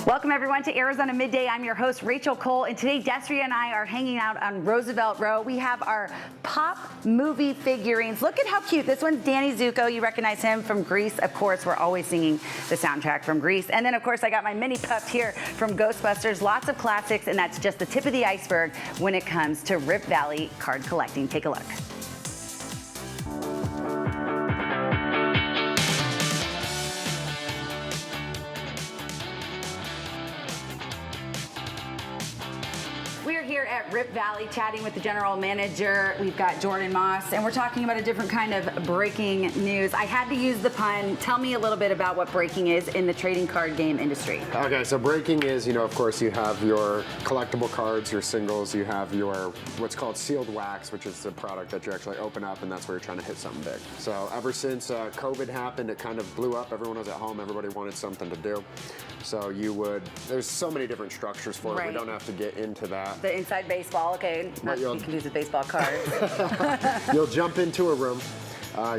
Welcome everyone to Arizona Midday. I'm your host Rachel Cole, and today Destry and I are hanging out on Roosevelt Row. We have our pop movie figurines. Look at how cute. This one's Danny Zuko. You recognize him from Grease. Of course, we're always singing the soundtrack from Grease. And then of course I got my mini pup here from Ghostbusters. Lots of classics, and that's just the tip of the iceberg when it comes to Rip Valley card collecting. Take a look. We're here at Rip Valley chatting with the general manager. We've got Jordan Moss, and we're talking about a different kind of breaking news. I had to use the pun. Tell me a little bit about what breaking is in the trading card game industry. Okay, so breaking is, of course, you have your collectible cards, your singles, you have your what's called sealed wax, which is the product that you actually open up, and that's where you're trying to hit something big. So ever since COVID happened, it kind of blew up. Everyone was at home. Everybody wanted something to do. So there's so many different structures for it. We don't have to get into that. The inside baseball, okay, not to be confused with baseball cards. You'll jump into a room.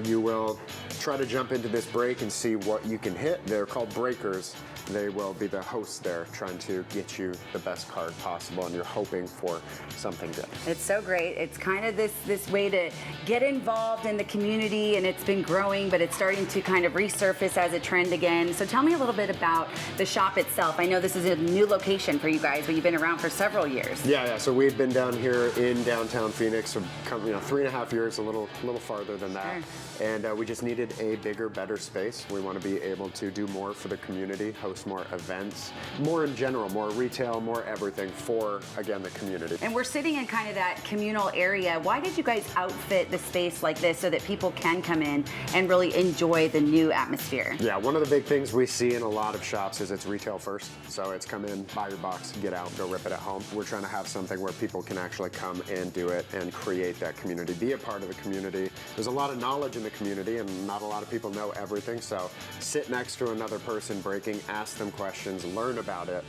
You will try to jump into this break and see what you can hit. They're called breakers. They will be the hosts there trying to get you the best card possible, and you're hoping for something good. It's so great. It's kind of this way to get involved in the community, and it's been growing, but it's starting to kind of resurface as a trend again. So tell me a little bit about the shop itself. I know this is a new location for you guys, but you've been around for several years. Yeah. So we've been down here in downtown Phoenix for 3.5 years, a little farther than that. Sure. And we just needed a bigger, better space. We want to be able to do more for the community, host more events, more in general, more retail, more everything for, again, the community. And we're sitting in kind of that communal area. Why did you guys outfit the space like this so that people can come in and really enjoy the new atmosphere? Yeah, one of the big things we see in a lot of shops is it's retail first. So it's come in, buy your box, get out, go rip it at home. We're trying to have something where people can actually come and do it and create that community, be a part of the community. There's a lot of knowledge in the community, and not a lot of people know everything. So sit next to another person breaking, ask them questions, learn about it,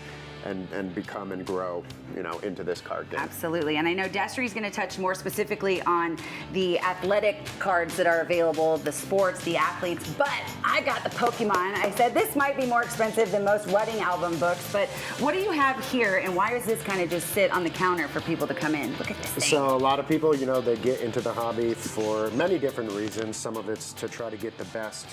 and become and grow, into this card game. Absolutely, and I know Destry's going to touch more specifically on the athletic cards that are available, the sports, the athletes, but I got the Pokémon. I said this might be more expensive than most wedding album books, but what do you have here, and why does this kind of just sit on the counter for people to come in? Look at this thing. So a lot of people, they get into the hobby for many different reasons. Some of it's to try to get the best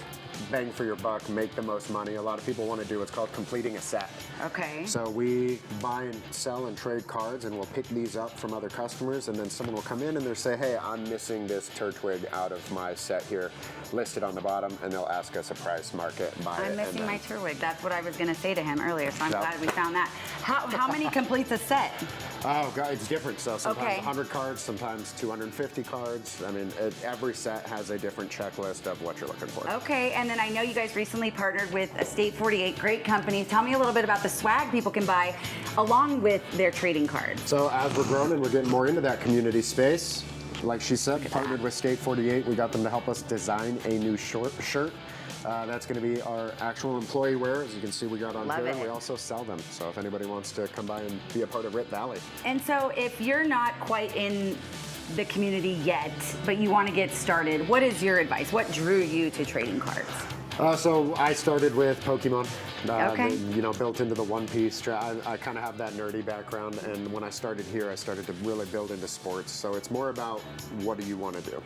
bang for your buck, make the most money. A lot of people want to do what's called completing a set. Okay. So we buy and sell and trade cards, and we'll pick these up from other customers, and then someone will come in and they'll say, hey, I'm missing this Turtwig out of my set here, listed on the bottom, and they'll ask us a price, mark it, buy it. I'm missing my Turtwig. That's what I was going to say to him earlier, so I'm glad we found that. How many completes a set? Oh, God, it's different. So sometimes 100 cards, sometimes 250 cards. I mean, every set has a different checklist of what you're looking for. Okay, and then I know you guys recently partnered with Estate 48, great company. Tell me a little bit about the swag people can buy along with their trading cards. So as we're growing and we're getting more into that community space, like she said, partnered with Estate 48. We got them to help us design a new shirt. That's going to be our actual employee wear. As you can see, we got on here, and we also sell them. So if anybody wants to come by and be a part of Rip Valley. And so if you're not quite in the community yet, but you want to get started, what is your advice? What drew you to trading cards? So I started with Pokémon. Okay. Built into the One Piece. I kind of have that nerdy background, and when I started here, I started to really build into sports. So it's more about what do you want to do.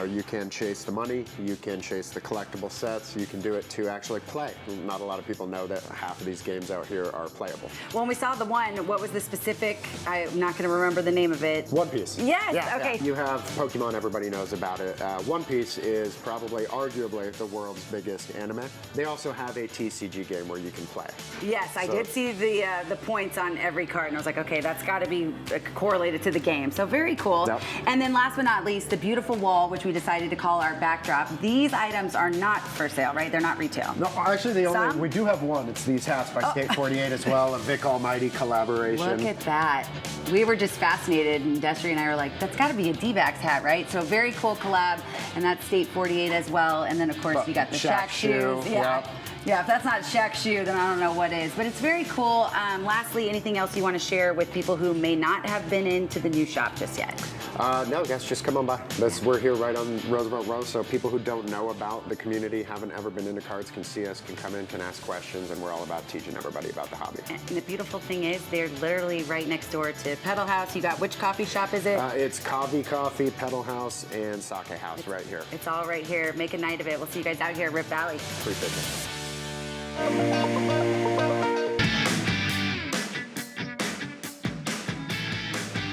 You can chase the money, you can chase the collectible sets, you can do it to actually play. Not a lot of people know that half of these games out here are playable. When we saw the one, what was the specific, I'm not going to remember the name of it. One Piece. Yes, yeah, okay. Yeah. You have Pokémon, everybody knows about it. One Piece is probably, arguably, the world's biggest anime. They also have a TCG game where you can play. Yes, I did see the points on every card, and I was like, okay, that's got to be correlated to the game. So very cool. Yep. And then last but not least, the beautiful wall, which we decided to call our backdrop. These items are not for sale, right? They're not retail. No, actually, we do have one. It's these hats by Skate 48 as well, a Vic Almighty collaboration. Look at that. We were just fascinated, and Destry and I were like, that's got to be a D-backs hat, right? So a very cool collab, and that's State 48 as well. And then, of course, you got the Shaq shoes. Yeah. Yep. Yeah, if that's not Shaq's shoe, then I don't know what is. But it's very cool. Lastly, anything else you want to share with people who may not have been into the new shop just yet? No, guys, just come on by. We're here right on Roosevelt Row, so people who don't know about the community, haven't ever been into cards, can see us, can come in, can ask questions, and we're all about teaching everybody about the hobby. And the beautiful thing is they're literally right next door to Pedal House. You got, which coffee shop is it? It's Kavi Coffee, Pedal House, and Sake House right here. It's all right here. Make a night of it. We'll see you guys out here at Rip Valley. Appreciate it.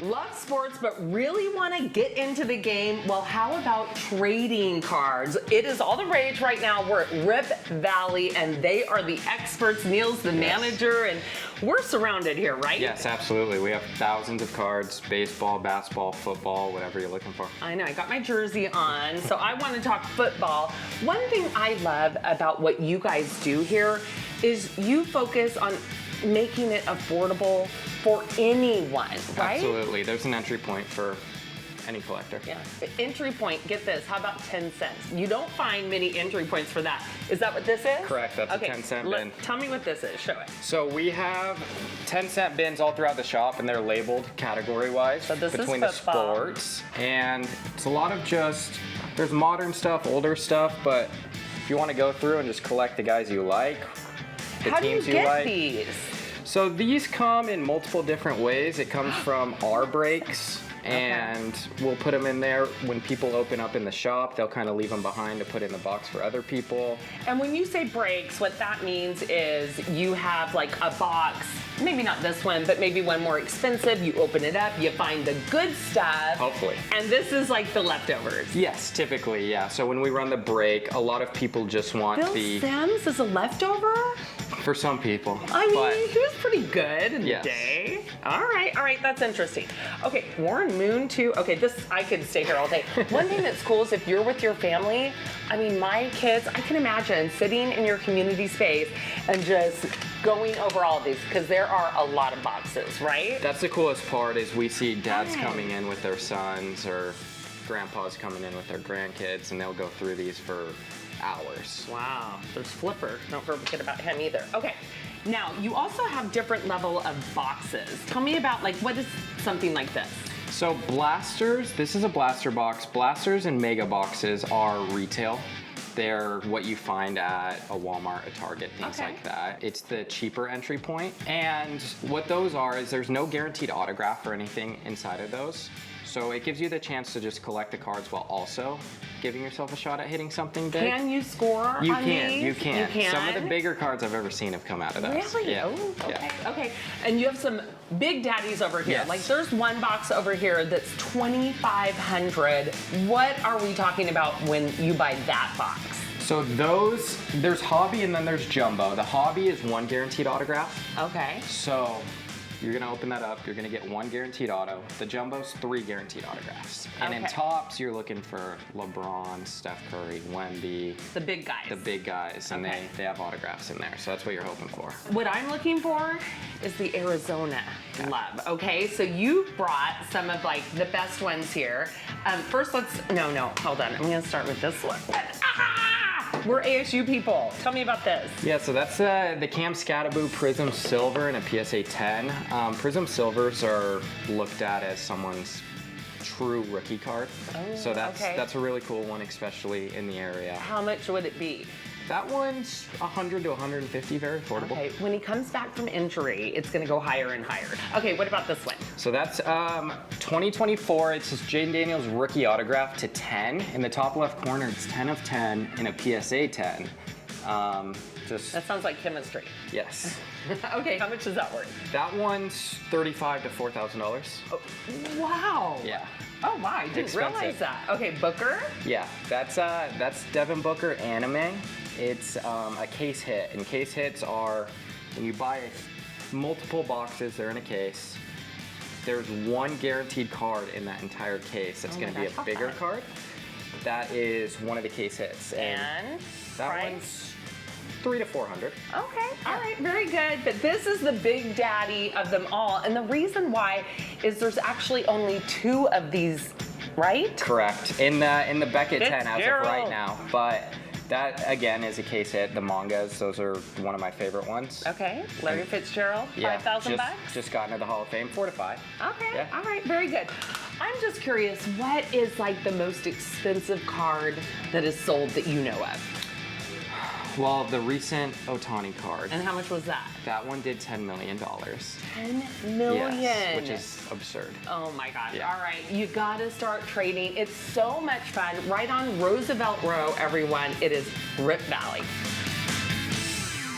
Love sports, but really want to get into the game? Well, how about trading cards? It is all the rage right now. We're at Rip Valley, and they are the experts. Neil's the manager, and we're surrounded here, right? Yes, absolutely. We have thousands of cards, baseball, basketball, football, whatever you're looking for. I know, I got my jersey on, so I want to talk football. One thing I love about what you guys do here is you focus on making it affordable for anyone, right? Absolutely. There's an entry point for any collector. Yeah. The entry point, get this, how about 10 cents? You don't find many entry points for that. Is that what this is? Correct, that's a 10-cent bin. Tell me what this is, show it. So we have 10-cent bins all throughout the shop, and they're labeled category-wise So this is between the football. sports. And it's a lot of there's modern stuff, older stuff, but if you want to go through and just collect the guys you like, the How do you teams you get like. these? So these come in multiple different ways. It comes from our breaks, and we'll put them in there when people open up in the shop. They'll kind of leave them behind to put in the box for other people. And when you say breaks, what that means is you have like a box, maybe not this one, but maybe one more expensive. You open it up, you find the good stuff. Hopefully. And this is like the leftovers. Yes, typically, yeah. So when we run the break, a lot of people just want Bill Sims is a leftover? for some people. I mean, but he was pretty good in Yes. the day. All right, that's interesting. Okay, Warren Moon too. Okay, I could stay here all day. One thing that's cool is if you're with your family, I mean, my kids, I can imagine sitting in your community space and just going over all of these, because there are a lot of boxes, right? that's the coolest part is we see dads coming in with their sons or grandpas coming in with their grandkids, and they'll go through these for hours. Wow, there's Flipper. Don't forget about him either. Okay, now you also have different level of boxes. Tell me about, like, what is something like this? So blasters, this is a blaster box. Blasters and mega boxes are retail. They're what you find at a Walmart, a Target, things Okay. like that. It's the cheaper entry point. And what those are is there's no guaranteed autograph or anything inside of those. So it gives you the chance to just collect the cards while also giving yourself a shot at hitting something big. Can you score You on can, these? you can. You can? Some of the bigger cards I've ever seen have come out of those. Really? Yeah. Oh, okay. Yeah. Okay. And you have some big daddies over here. Yes. Like there's one box over here that's $2,500. What are we talking about when you buy that box? So there's hobby and then there's jumbo. The hobby is one guaranteed autograph. Okay. So you're gonna open that up, you're gonna get one guaranteed auto. The jumbo's 3 guaranteed autographs. And in Okay. tops, you're looking for LeBron, Steph Curry, Wemby, The big guys. the big guys, and Okay. they have autographs in there. So that's what you're hoping for. What I'm looking for is the Arizona love. Okay, so you brought some of like the best ones here. First, hold on. I'm gonna start with this one. We're ASU people. Tell me about this. Yeah, so that's the Cam Skattebo Prizm Silver and a PSA 10. Prizm Silvers are looked at as someone's true rookie card. So that's a really cool one, especially in the area. How much would it be? That one's 100 to 150, very affordable. Okay, when he comes back from injury, it's gonna go higher and higher. Okay, what about this one? So that's 2024. It's just Jayden Daniels rookie autograph to 10. In the top left corner, it's 10 of 10 in a PSA 10. That sounds like chemistry. Yes. Okay, how much is that worth? That one's $3,500 to $4,000. Oh, wow. Yeah. Oh my, I didn't realize Expensive. that. Okay, Booker? Yeah, that's Devin Booker anime. It's a case hit, and case hits are when you buy multiple boxes, they're in a case. There's one guaranteed card in that entire case. That's going to be a bigger card. That is one of the case hits, And that price? one's $300 to $400. Okay, all right, very good. But this is the big daddy of them all. And the reason why is there's actually only 2 of these, right? Correct. In the Beckett 10 as of Fitzgerald. right now, but that again is a case hit. The mangas, those are one of my favorite ones. Okay, Larry Fitzgerald, $5,000 bucks? Just got into the Hall of Fame, 4 to 5. Okay, Yeah. all right, very good. I'm just curious, what is like the most expensive card that is sold that you know of? Well, the recent Ohtani card, And how much was that? that one did $10 million. 10 million. Yes, which is absurd. Oh my gosh. Yeah. All right. You got to start trading. It's so much fun. Right on Roosevelt Row, everyone. It is Rip Valley.